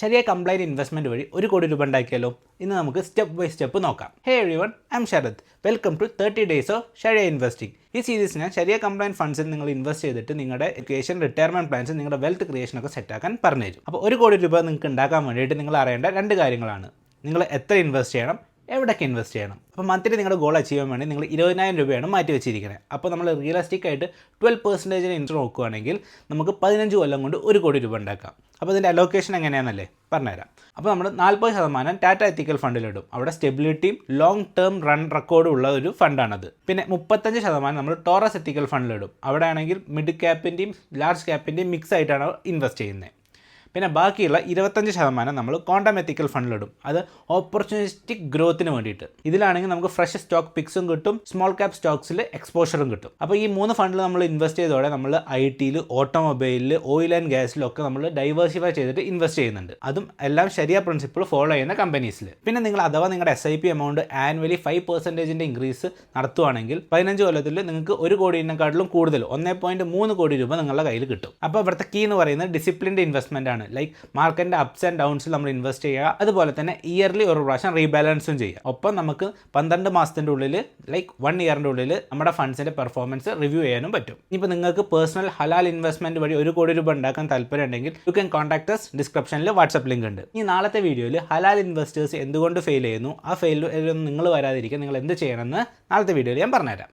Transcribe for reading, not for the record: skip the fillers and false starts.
ശരിയായ complaint investment വഴി 1 കോടി രൂപ ഉണ്ടാക്കിയാലോ? ഇന്ന് നമുക്ക് സ്റ്റെപ്പ് ബൈ സ്റ്റെപ്പ് നോക്കാം. Hey everyone, I'm Sarath. Welcome to 30 days of ശരിയ ഇൻവെസ്റ്റിംഗ്. ഈ സീരീസ് ഞാൻ ശരിയ കംപ്ലൈൻറ്റ് ഫണ്ട്സിൽ നിങ്ങൾ ഇൻവെസ്റ്റ് ചെയ്തിട്ട് നിങ്ങളുടെ എഡ്യൂക്കേഷൻ, റിട്ടയർമെൻറ്റ് പ്ലാൻസ്, നിങ്ങളുടെ വെൽത്ത് ക്രിയേഷനൊക്കെ സെറ്റാക്കാൻ പറഞ്ഞുതരും. അപ്പോൾ 1 കോടി രൂപ നിങ്ങൾക്ക് ഉണ്ടാക്കാൻ വേണ്ടിയിട്ട് നിങ്ങൾ അറിയേണ്ട 2 കാര്യങ്ങളാണ്. നിങ്ങൾ എത്ര ഇൻവെസ്റ്റ് ചെയ്യണം, എവിടെയൊക്കെ ഇൻവെസ്റ്റ് ചെയ്യണം. അപ്പോൾ മന്ത്ലി നിങ്ങളുടെ ഗോൾ അച്ചീവ് ചെയ്യാൻ വേണ്ടി നിങ്ങൾ 20,000 രൂപയാണ് മാറ്റി വെച്ചിരിക്കുന്നത്. അപ്പോൾ നമ്മൾ റിയലിസ്റ്റിക് ആയിട്ട് 12% ഇൻട്രോ നോക്കുകയാണെങ്കിൽ നമുക്ക് 15 കൊല്ലം കൊണ്ട് 1 കോടി രൂപ ഉണ്ടാക്കാം. അപ്പോൾ ഇതിൻ്റെ അലോക്കേഷൻ എങ്ങനെയാണെന്നല്ലേ പറഞ്ഞുതരാം. അപ്പോൾ നമ്മൾ 40% ടാറ്റ എത്തിക്കൽ ഫണ്ടിലിടും. അവിടെ സ്റ്റെബിലിറ്റിയും ലോങ് ടേം റൺ റെക്കോർഡും ഉള്ള ഒരു ഫണ്ടാണത്. പിന്നെ 35% നമ്മൾ ടോറസ് എത്തിക്കൽ ഫണ്ടിലിടും. അവിടെ ആണെങ്കിൽ മിഡ് ക്യാപ്പിൻ്റെയും ലാർജ് ക്യാപ്പിൻ്റെയും മിക്സ് ആയിട്ടാണ് ഇൻവെസ്റ്റ് ചെയ്യുന്നത്. പിന്നെ ബാക്കിയുള്ള 25% നമ്മൾ ക്വാണ്ടം എത്തിക്കൽ ഫണ്ടിലിടും. അത് ഓപ്പർച്യൂണിസ്റ്റിക് ഗ്രോത്തിന് വേണ്ടിയിട്ട്. ഇതിലാണെങ്കിൽ നമുക്ക് ഫ്രഷ് സ്റ്റോക്ക് പിക്സും കിട്ടും, സ്മോൾ ക്യാപ് സ്റ്റോക്സിൽ എക്സ്പോഷറും കിട്ടും. അപ്പോൾ ഈ 3 ഫണ്ടിൽ നമ്മൾ ഇൻവെസ്റ്റ് ചെയ്തതോടെ നമ്മൾ IT-യിൽ, ഓട്ടോമൊബൈലിൽ, ഓയിൽ ആൻഡ് ഗ്യാസിലൊക്കെ നമ്മൾ ഡൈവേഴ്സിഫൈ ചെയ്തിട്ട് ഇൻവെസ്റ്റ് ചെയ്യുന്നുണ്ട്. അതും എല്ലാം ശരിയ പ്രിൻസിപ്പിൾ ഫോളോ ചെയ്യുന്ന കമ്പനീസിൽ. പിന്നെ നിങ്ങൾ അഥവാ നിങ്ങളുടെ SIP എമൗണ്ട് ആനുവലി 5% ഇൻക്രീസ് നടത്തുവാണെങ്കിൽ 15 കൊല്ലത്തിൽ നിങ്ങൾക്ക് 1 കോടിയെക്കാട്ടിലും കൂടുതൽ 1.3 കോടി രൂപ നിങ്ങളുടെ കയ്യിൽ കിട്ടും. അപ്പോൾ ഇവിടുത്തെ കീ എന്ന് പറയുന്നത് ഡിസിപ്ലിൻഡ് ഇൻവെസ്റ്റ്മെൻ്റ് ആണ്. ലൈക്ക് മാർക്കറ്റിൻ്റെ അപ്സ് ആൻഡ് ഡൗൺസിൽ നമ്മൾ ഇൻവെസ്റ്റ് ചെയ്യുക, അതുപോലെ തന്നെ ഇയർലി ഒരു പ്രാവശ്യം റീബാലൻസും ചെയ്യുക. ഒപ്പം നമുക്ക് 12 മാസത്തിൻ്റെ ഉള്ളിൽ, ലൈക്ക് 1 ഇയറിൻ്റെ ഉള്ളിൽ നമ്മുടെ ഫണ്ട്സിൻ്റെ പെർഫോമൻസ് റിവ്യൂ ചെയ്യാനും പറ്റും. ഇപ്പോൾ നിങ്ങൾക്ക് പേഴ്സണൽ ഹലാൽ ഇൻവെസ്റ്റ്മെൻറ്റ് വഴി 1 കോടി രൂപ ഉണ്ടാക്കാൻ താല്പര്യം ഉണ്ടെങ്കിൽ യു ക്യാൻ കോൺടാക്ട് us. ഡിസ്ക്രിപ്ഷനിൽ വാട്സപ്പ് ലിങ്ക് ഉണ്ട്. ഈ നാളത്തെ വീഡിയോയിൽ ഹലാൽ ഇൻവെസ്റ്റേഴ്സ് എന്തുകൊണ്ട് ഫെയിൽ ചെയ്യുന്നു, ആ ഫെയിലൊന്നും നിങ്ങൾ വരാതിരിക്കാൻ നിങ്ങൾ എന്ത് ചെയ്യണമെന്ന് നാളത്തെ വീഡിയോയിൽ ഞാൻ പറഞ്ഞുതരാം.